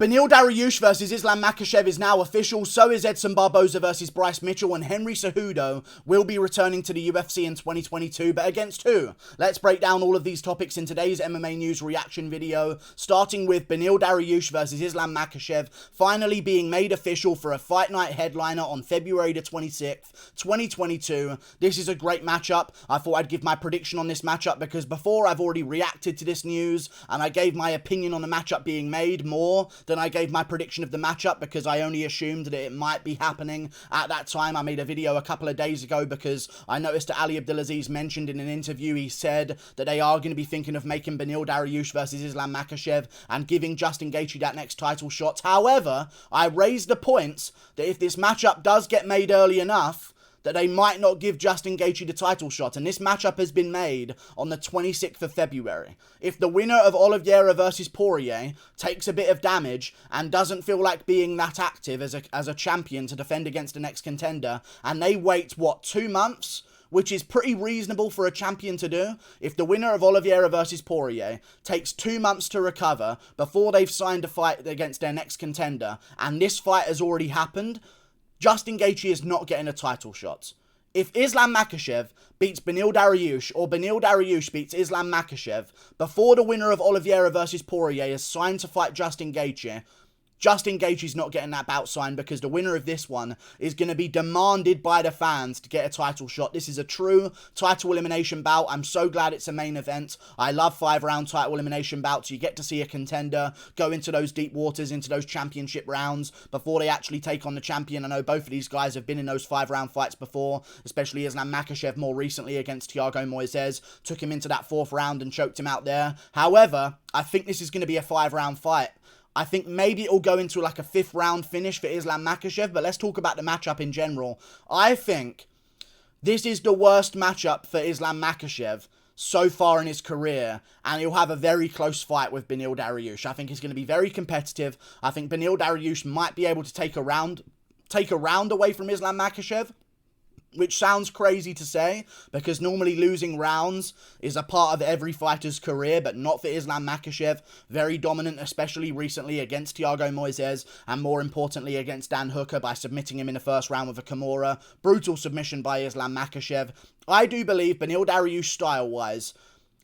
Beneil Dariush versus Islam Makhachev is now official, so is Edson Barboza versus Bryce Mitchell, and Henry Cejudo will be returning to the UFC in 2022, but against who? Let's break down all of these topics in today's MMA news reaction video, starting with Beneil Dariush versus Islam Makhachev finally being made official for a Fight Night headliner on February the 26th, 2022. This is a great matchup. I thought I'd give my prediction on this matchup because before I've already reacted to this news, and I gave my opinion on the matchup being made more than I gave my prediction of the matchup because I only assumed that it might be happening at that time. I made a video a couple of days ago because I noticed that Ali Abdelaziz mentioned in an interview, he said that they are going to be thinking of making Beneil Dariush versus Islam Makhachev and giving Justin Gaethje that next title shot. However, I raised the points that if this matchup does get made early enough, that they might not give Justin Gaethje the title shot, and this matchup has been made on the 26th of February. If the winner of Oliveira versus Poirier takes a bit of damage and doesn't feel like being that active as a champion to defend against the next contender, and they wait, 2 months? Which is pretty reasonable for a champion to do. If the winner of Oliveira versus Poirier takes 2 months to recover before they've signed a fight against their next contender, and this fight has already happened, Justin Gaethje is not getting a title shot. If Islam Makhachev beats Beneil Dariush, or Beneil Dariush beats Islam Makhachev, before the winner of Oliveira versus Poirier is signed to fight Justin Gaethje, Justin Gaethje's not getting that bout signed because the winner of this one is going to be demanded by the fans to get a title shot. This is a true title elimination bout. I'm so glad it's a main event. I love 5-round title elimination bouts. You get to see a contender go into those deep waters, into those championship rounds before they actually take on the champion. I know both of these guys have been in those 5-round fights before, especially Islam Makhachev more recently against Thiago Moises. Took him into that 4th round and choked him out there. However, I think this is going to be a 5-round fight. I think maybe it'll go into like a 5th round finish for Islam Makhachev, but let's talk about the matchup in general. I think this is the worst matchup for Islam Makhachev so far in his career, and he'll have a very close fight with Beneil Dariush. I think it's going to be very competitive. I think Beneil Dariush might be able to take a round away from Islam Makhachev, which sounds crazy to say, because normally losing rounds is a part of every fighter's career, but not for Islam Makhachev. Very dominant, especially recently against Thiago Moises, and more importantly against Dan Hooker by submitting him in the 1st round with a Kimura. Brutal submission by Islam Makhachev. I do believe Beneil Dariush style-wise,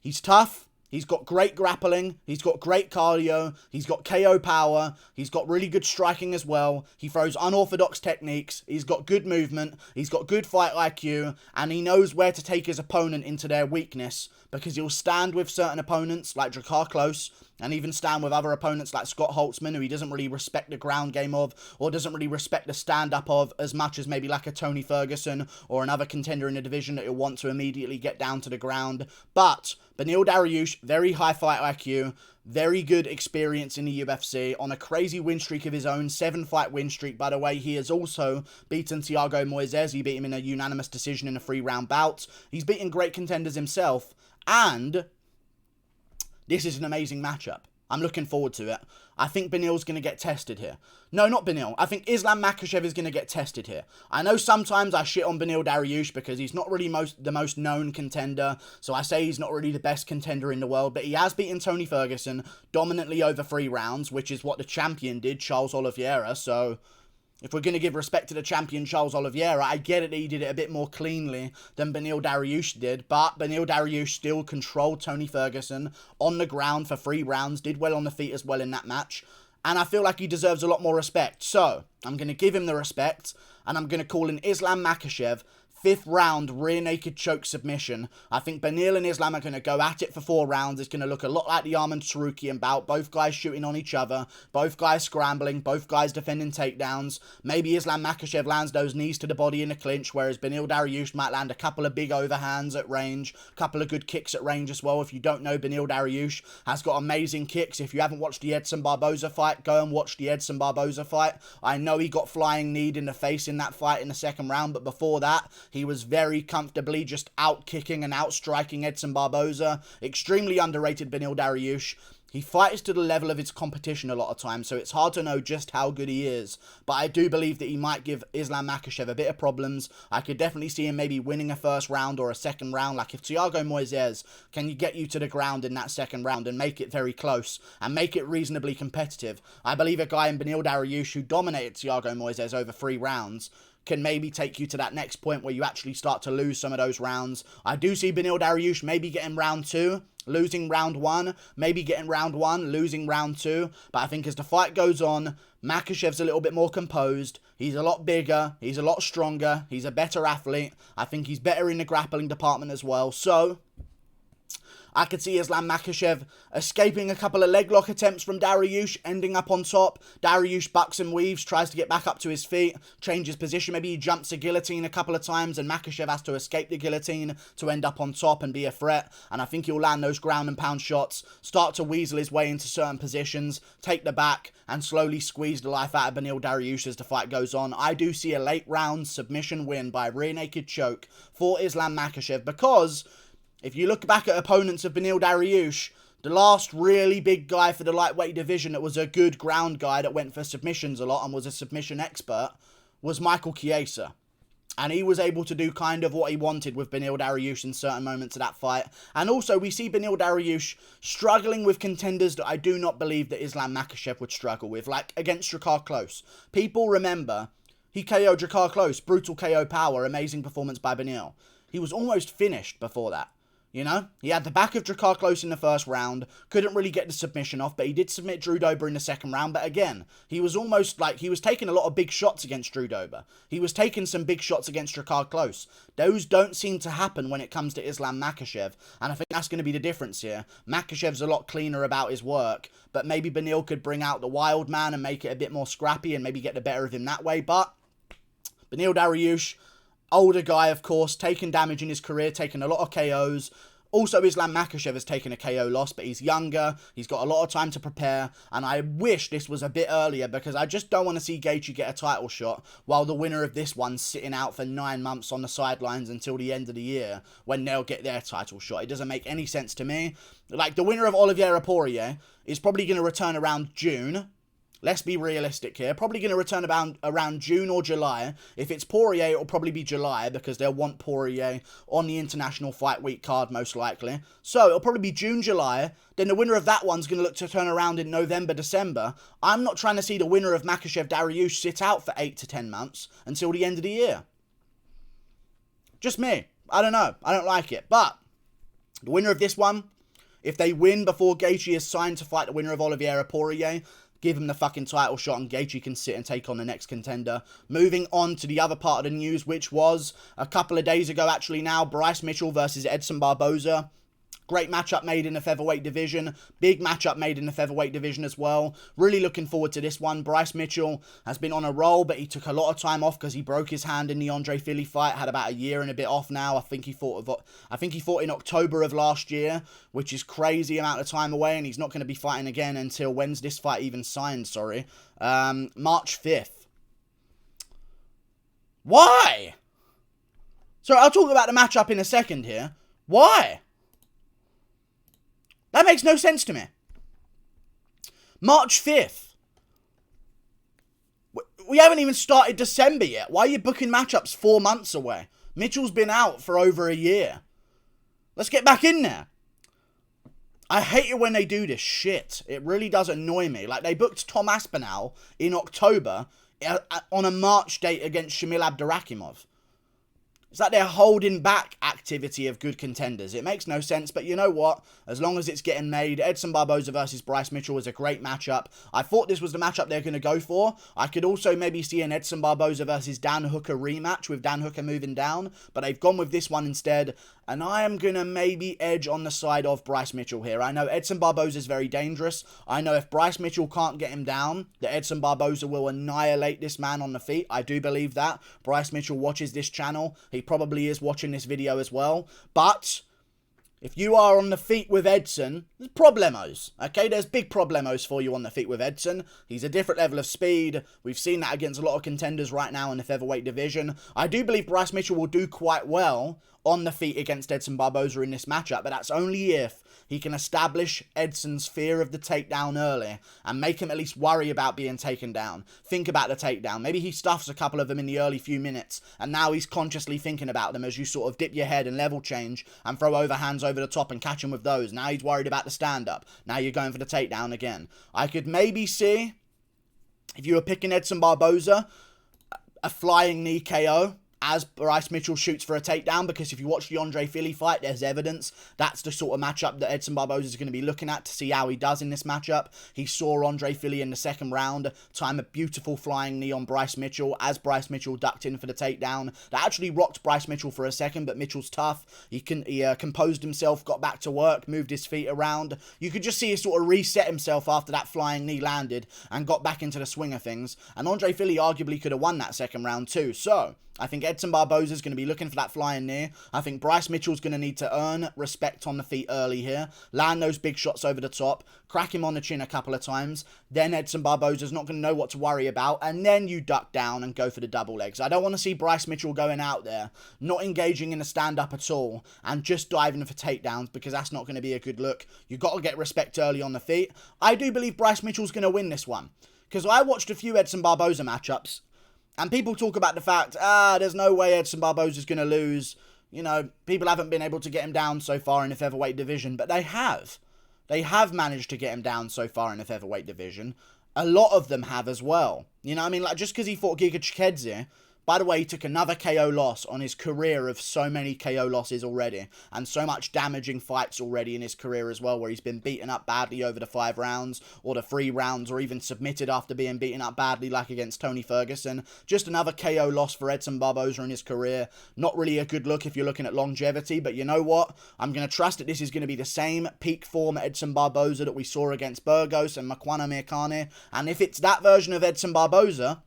he's tough. He's got great grappling, he's got great cardio, he's got KO power, he's got really good striking as well, he throws unorthodox techniques, he's got good movement, he's got good fight IQ, and he knows where to take his opponent into their weakness, because he'll stand with certain opponents like Drakkar Klose, and even stand with other opponents like Scott Holtzman, who he doesn't really respect the ground game of, or doesn't really respect the stand-up of as much as maybe like a Tony Ferguson or another contender in the division that he'll want to immediately get down to the ground. But Beneil Dariush, very high fight IQ, very good experience in the UFC, on a crazy win streak of his own, 7-fight win streak, by the way. He has also beaten Thiago Moises. He beat him in a unanimous decision in a 3-round bout. He's beaten great contenders himself, and this is an amazing matchup. I'm looking forward to it. I think Beneil's going to get tested here. No, not Beneil. I think Islam Makhachev is going to get tested here. I know sometimes I shit on Beneil Dariush because he's not really the most known contender. So I say he's not really the best contender in the world. But he has beaten Tony Ferguson dominantly over 3 rounds, which is what the champion did, Charles Oliveira. So if we're going to give respect to the champion Charles Oliveira, I get it that he did it a bit more cleanly than Beneil Dariush did, but Beneil Dariush still controlled Tony Ferguson on the ground for 3 rounds, did well on the feet as well in that match, and I feel like he deserves a lot more respect. So I'm going to give him the respect, and I'm going to call in Islam Makhachev 5th round rear naked choke submission. I think Beneil and Islam are going to go at it for 4 rounds. It's going to look a lot like the Arman Tsarukyan bout. Both guys shooting on each other. Both guys scrambling. Both guys defending takedowns. Maybe Islam Makhachev lands those knees to the body in a clinch, whereas Beneil Dariush might land a couple of big overhands at range. A couple of good kicks at range as well. If you don't know, Beneil Dariush has got amazing kicks. If you haven't watched the Edson Barboza fight, go and watch the Edson Barboza fight. I know he got flying kneed in the face in that fight in the 2nd round, but before that, he was very comfortably just out-kicking and out-striking Edson Barboza. Extremely underrated Beneil Dariush. He fights to the level of his competition a lot of times, so it's hard to know just how good he is. But I do believe that he might give Islam Makhachev a bit of problems. I could definitely see him maybe winning a first round or a second round. Like if Thiago Moises can get you to the ground in that second round and make it very close and make it reasonably competitive, I believe a guy in Beneil Dariush who dominated Thiago Moises over 3 rounds can maybe take you to that next point where you actually start to lose some of those rounds. I do see Beneil Dariush maybe getting round 2, losing round 1, maybe getting round 1, losing round 2. But I think as the fight goes on, Makhachev's a little bit more composed. He's a lot bigger. He's a lot stronger. He's a better athlete. I think he's better in the grappling department as well. So I could see Islam Makhachev escaping a couple of leg lock attempts from Dariush, ending up on top. Dariush bucks and weaves, tries to get back up to his feet, changes position. Maybe he jumps a guillotine a couple of times and Makhachev has to escape the guillotine to end up on top and be a threat. And I think he'll land those ground and pound shots, start to weasel his way into certain positions, take the back and slowly squeeze the life out of Beneil Dariush as the fight goes on. I do see a late round submission win by rear naked choke for Islam Makhachev because if you look back at opponents of Beneil Dariush, the last really big guy for the lightweight division that was a good ground guy that went for submissions a lot and was a submission expert was Michael Chiesa. And he was able to do kind of what he wanted with Beneil Dariush in certain moments of that fight. And also, we see Beneil Dariush struggling with contenders that I do not believe that Islam Makhachev would struggle with, like against Drakkar Klose. People remember, he KO'd Drakkar Klose, brutal KO power, amazing performance by Beneil. He was almost finished before that. You know, he had the back of Drakkar Klose in the first round, couldn't really get the submission off, but he did submit Drew Dober in the second round. But again, he was almost like, he was taking a lot of big shots against Drew Dober. He was taking some big shots against Drakkar Klose. Those don't seem to happen when it comes to Islam Makhachev, and I think that's going to be the difference here. Makhachev's a lot cleaner about his work, but maybe Beneil could bring out the wild man and make it a bit more scrappy and maybe get the better of him that way. But Beneil Dariush, older guy, of course, taken damage in his career, taken a lot of KOs. Also, Islam Makhachev has taken a KO loss, but he's younger. He's got a lot of time to prepare. And I wish this was a bit earlier because I just don't want to see Gaethje get a title shot while the winner of this one's sitting out for 9 months on the sidelines until the end of the year when they'll get their title shot. It doesn't make any sense to me. Like, the winner of Oliveira Poirier is probably going to return around June. Let's be realistic here. Probably going to return around June or July. If it's Poirier, it'll probably be July because they'll want Poirier on the International Fight Week card most likely. So it'll probably be June, July. Then the winner of that one's going to look to turn around in November, December. I'm not trying to see the winner of Makhachev Dariush sit out for 8 to 10 months until the end of the year. Just me. I don't know. I don't like it. But the winner of this one, if they win before Gaethje is signed to fight the winner of Oliveira Poirier, give him the fucking title shot and Gaethje can sit and take on the next contender. Moving on to the other part of the news, which was a couple of days ago actually now, Bryce Mitchell versus Edson Barboza. Great matchup made in the featherweight division. Big matchup made in the featherweight division as well. Really looking forward to this one. Bryce Mitchell has been on a roll, but he took a lot of time off because he broke his hand in the Andre Fili fight. Had about a year and a bit off now. I think he fought in October of last year, which is crazy amount of time away, and he's not going to be fighting again until, when's this fight even signed, sorry? March 5th. Why? So I'll talk about the matchup in a second here. Why? That makes no sense to me. March 5th. We haven't even started December yet. Why are you booking matchups 4 months away? Mitchell's been out for over a year. Let's get back in there. I hate it when they do this shit. It really does annoy me. Like, they booked Tom Aspinall in October on a March date against Shamil Abdurakhimov. It's like they're holding back activity of good contenders. It makes no sense, but you know what? As long as it's getting made, Edson Barboza versus Bryce Mitchell was a great matchup. I thought this was the matchup they're going to go for. I could also maybe see an Edson Barboza versus Dan Hooker rematch with Dan Hooker moving down, but they've gone with this one instead, and I am going to maybe edge on the side of Bryce Mitchell here. I know Edson Barboza is very dangerous. I know if Bryce Mitchell can't get him down, that Edson Barboza will annihilate this man on the feet. I do believe that. Bryce Mitchell watches this channel. He probably is watching this video as well. But if you are on the feet with Edson, there's problemos, okay? There's big problemos for you on the feet with Edson. He's a different level of speed. We've seen that against a lot of contenders right now in the featherweight division. I do believe Bryce Mitchell will do quite well on the feet against Edson Barboza in this matchup, but that's only if he can establish Edson's fear of the takedown early and make him at least worry about being taken down. Think about the takedown. Maybe he stuffs a couple of them in the early few minutes, and now he's consciously thinking about them as you sort of dip your head and level change and throw overhands over the top and catch him with those. Now he's worried about the stand-up. Now you're going for the takedown again. I could maybe see, if you were picking Edson Barboza, a flying knee KO as Bryce Mitchell shoots for a takedown, because if you watch the Andre Fili fight, there's evidence that's the sort of matchup that Edson Barboza is going to be looking at to see how he does in this matchup. He saw Andre Fili in the second round time a beautiful flying knee on Bryce Mitchell as Bryce Mitchell ducked in for the takedown. That actually rocked Bryce Mitchell for a second, but Mitchell's tough. He composed himself, got back to work, moved his feet around. You could just see he sort of reset himself after that flying knee landed and got back into the swing of things. And Andre Fili arguably could have won that second round too. So I think Edson Barboza is going to be looking for that flying knee. I think Bryce Mitchell's going to need to earn respect on the feet early here. Land those big shots over the top. Crack him on the chin a couple of times. Then Edson Barboza's not going to know what to worry about. And then you duck down and go for the double legs. I don't want to see Bryce Mitchell going out there, not engaging in the stand-up at all, and just diving for takedowns, because that's not going to be a good look. You've got to get respect early on the feet. I do believe Bryce Mitchell's going to win this one, because I watched a few Edson Barboza matchups, and people talk about the fact, there's no way Edson Barboza's going to lose. You know, people haven't been able to get him down so far in the featherweight division, but they have. They have managed to get him down so far in the featherweight division. A lot of them have as well. You know what I mean? Like, just because he fought Giga Chikadze, by the way, he took another KO loss on his career of so many KO losses already, and so much damaging fights already in his career as well, where he's been beaten up badly over the 5 rounds, or the 3 rounds, or even submitted after being beaten up badly, like against Tony Ferguson. Just another KO loss for Edson Barboza in his career. Not really a good look if you're looking at longevity, but you know what? I'm going to trust that this is going to be the same peak form Edson Barboza that we saw against Burgos and Makwana Mirkani, and if it's that version of Edson Barboza,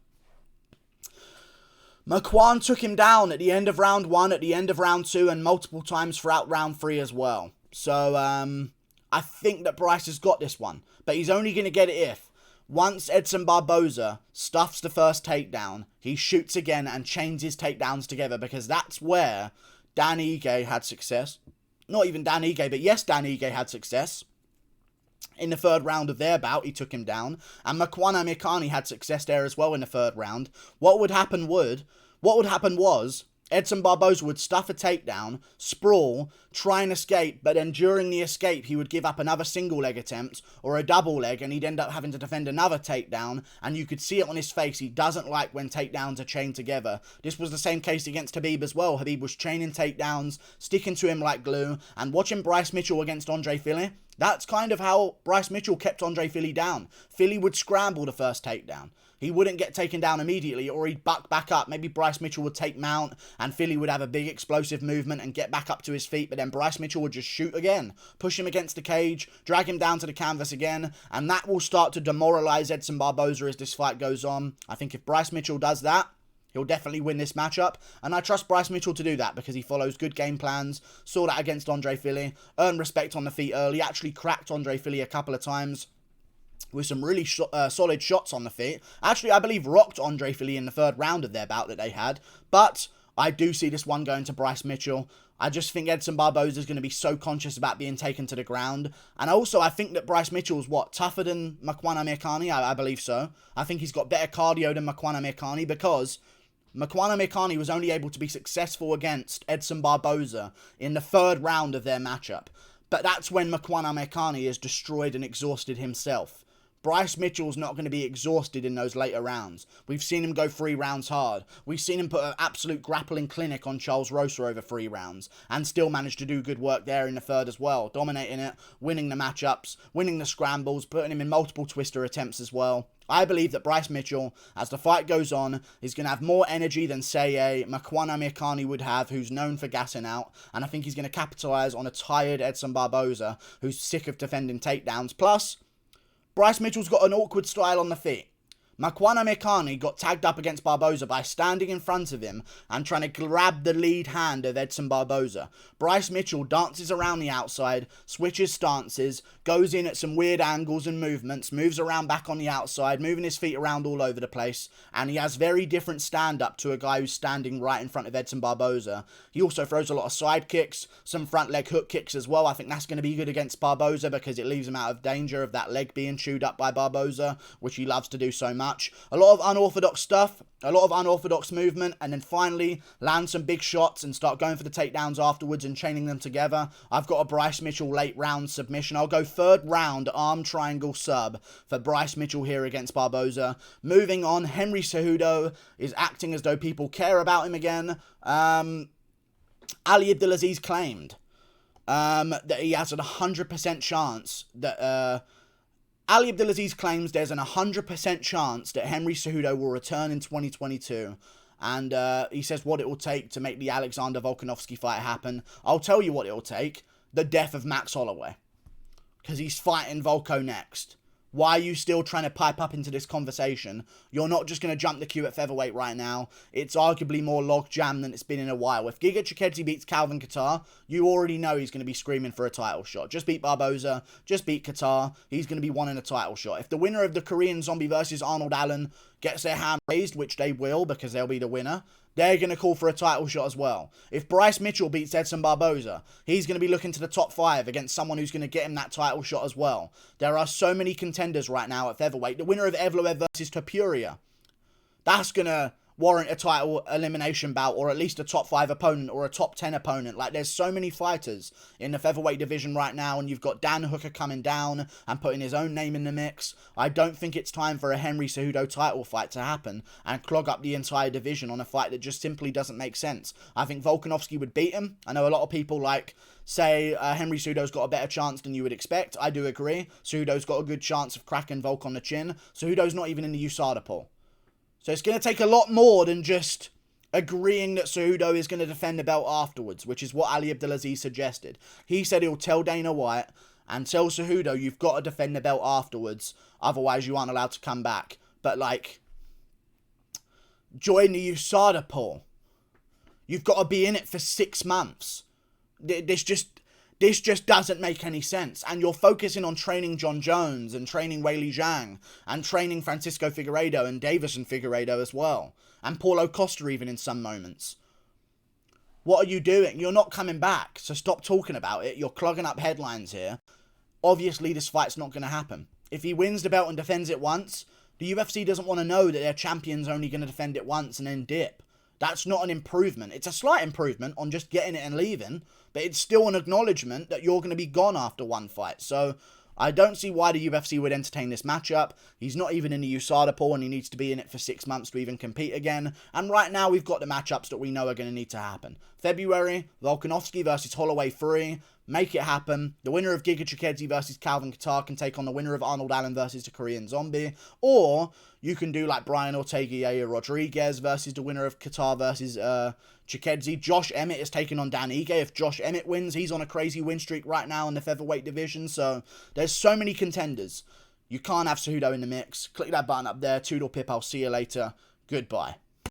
Makwan took him down at the end of round 1, at the end of round 2, and multiple times throughout round 3 as well. So, I think that Bryce has got this one. But he's only going to get it if, once Edson Barboza stuffs the first takedown, he shoots again and chains his takedowns together, because that's where Dan Ige had success. Not even Dan Ige, but yes, Dan Ige had success. In the 3rd round of their bout, he took him down. And Makwana Mirkani had success there as well in the 3rd round. What would happen was, Edson Barboza would stuff a takedown, sprawl, try and escape, but then during the escape, he would give up another single leg attempt or a double leg, and he'd end up having to defend another takedown, and you could see it on his face. He doesn't like when takedowns are chained together. This was the same case against Khabib as well. Khabib was chaining takedowns, sticking to him like glue, and watching Bryce Mitchell against Andre Fili, that's kind of how Bryce Mitchell kept Andre Fili down. Fili would scramble the first takedown. He wouldn't get taken down immediately, or he'd buck back up. Maybe Bryce Mitchell would take mount, and Fili would have a big explosive movement and get back up to his feet, but then Bryce Mitchell would just shoot again, push him against the cage, drag him down to the canvas again, and that will start to demoralize Edson Barboza as this fight goes on. I think if Bryce Mitchell does that, he'll definitely win this matchup, and I trust Bryce Mitchell to do that because he follows good game plans, saw that against Andre Fili, earned respect on the feet early, actually cracked Andre Fili a couple of times with some really solid shots on the feet. Actually, I believe rocked Andre Fili in the 3rd round of their bout that they had, but I do see this one going to Bryce Mitchell. I just think Edson Barboza is going to be so conscious about being taken to the ground. And also, I think that Bryce Mitchell's, tougher than Makwana Mirkani? I believe so. I think he's got better cardio than Makwana Mirkani, because Makwana Mirkani was only able to be successful against Edson Barboza in the 3rd round of their matchup. But that's when Makwana Mirkani is destroyed and exhausted himself. Bryce Mitchell's not going to be exhausted in those later rounds. We've seen him go 3 rounds hard. We've seen him put an absolute grappling clinic on Charles Rosa over 3 rounds, and still managed to do good work there in the 3rd as well, dominating it, winning the matchups, winning the scrambles, putting him in multiple twister attempts as well. I believe that Bryce Mitchell, as the fight goes on, is going to have more energy than, say, a Makwana Mirkani would have, who's known for gassing out, and I think he's going to capitalise on a tired Edson Barboza, who's sick of defending takedowns. Plus, Bryce Mitchell's got an awkward style on the feet. Makwana Mekani got tagged up against Barboza by standing in front of him and trying to grab the lead hand of Edson Barboza. Bryce Mitchell dances around the outside, switches stances, goes in at some weird angles and movements, moves around back on the outside, moving his feet around all over the place, and he has very different stand-up to a guy who's standing right in front of Edson Barboza. He also throws a lot of side kicks, some front leg hook kicks as well. I think that's going to be good against Barboza because it leaves him out of danger of that leg being chewed up by Barboza, which he loves to do so much. A lot of unorthodox stuff, a lot of unorthodox movement, and then finally land some big shots and start going for the takedowns afterwards and chaining them together. I've got a Bryce Mitchell late round submission. I'll go third round arm triangle sub for Bryce Mitchell here against Barboza. Moving on, Henry Cejudo is acting as though people care about him again. Ali Abdelaziz claimed that he has a 100% chance that Ali Abdelaziz claims there's an 100% chance that Henry Cejudo will return in 2022. And he says what it will take to make the Alexander Volkanovski fight happen. I'll tell you what it will take. The death of Max Holloway. Because he's fighting Volko next. Why are you still trying to pipe up into this conversation? You're not just going to jump the queue at featherweight right now. It's arguably more log jam than it's been in a while. If Giga Chikadze beats Calvin Kattar, you already know he's going to be screaming for a title shot. Just beat Barboza, just beat Kattar, he's going to be wanting a title shot. If the winner of the Korean Zombie versus Arnold Allen gets their hand raised, which they will because they'll be the winner, they're going to call for a title shot as well. If Bryce Mitchell beats Edson Barboza, he's going to be looking to the top 5 against someone who's going to get him that title shot as well. There are so many contenders right now at featherweight. The winner of Evloev versus Topuria, that's going to warrant a title elimination bout, or at least a top 5 opponent or a top 10 opponent. Like, there's so many fighters in the featherweight division right now, and you've got Dan Hooker coming down and putting his own name in the mix. I don't think it's time for a Henry Cejudo title fight to happen and clog up the entire division on a fight that just simply doesn't make sense. I think Volkanovski would beat him. I know a lot of people say Henry Cejudo's got a better chance than you would expect. I do agree. Cejudo's got a good chance of cracking Volk on the chin. Cejudo's not even in the USADA pool. So it's going to take a lot more than just agreeing that Cejudo is going to defend the belt afterwards, which is what Ali Abdelaziz suggested. He said he'll tell Dana White and tell Cejudo, you've got to defend the belt afterwards, otherwise you aren't allowed to come back. But, join the USADA pool. You've got to be in it for 6 months. This just doesn't make any sense. And you're focusing on training John Jones and training Weili Zhang and training Francisco Figueiredo and Davison Figueiredo as well. And Paulo Costa even in some moments. What are you doing? You're not coming back, so stop talking about it. You're clogging up headlines here. Obviously, this fight's not going to happen. If he wins the belt and defends it once, the UFC doesn't want to know that their champion's only going to defend it once and then dip. That's not an improvement. It's a slight improvement on just getting it and leaving, but it's still an acknowledgement that you're going to be gone after one fight. So I don't see why the UFC would entertain this matchup. He's not even in the USADA pool, and he needs to be in it for 6 months to even compete again. And right now, we've got the matchups that we know are going to need to happen. February, Volkanovski versus Holloway 3. Make it happen. The winner of Giga Chikadze versus Calvin Kattar can take on the winner of Arnold Allen versus the Korean Zombie. Or you can do like Brian Ortega Yair Rodriguez versus the winner of Kattar versus Chikadze. Josh Emmett is taking on Dan Ige. If Josh Emmett wins, he's on a crazy win streak right now in the featherweight division. So there's so many contenders. You can't have Cejudo in the mix. Click that button up there. Toodle pip. I'll see you later. Goodbye.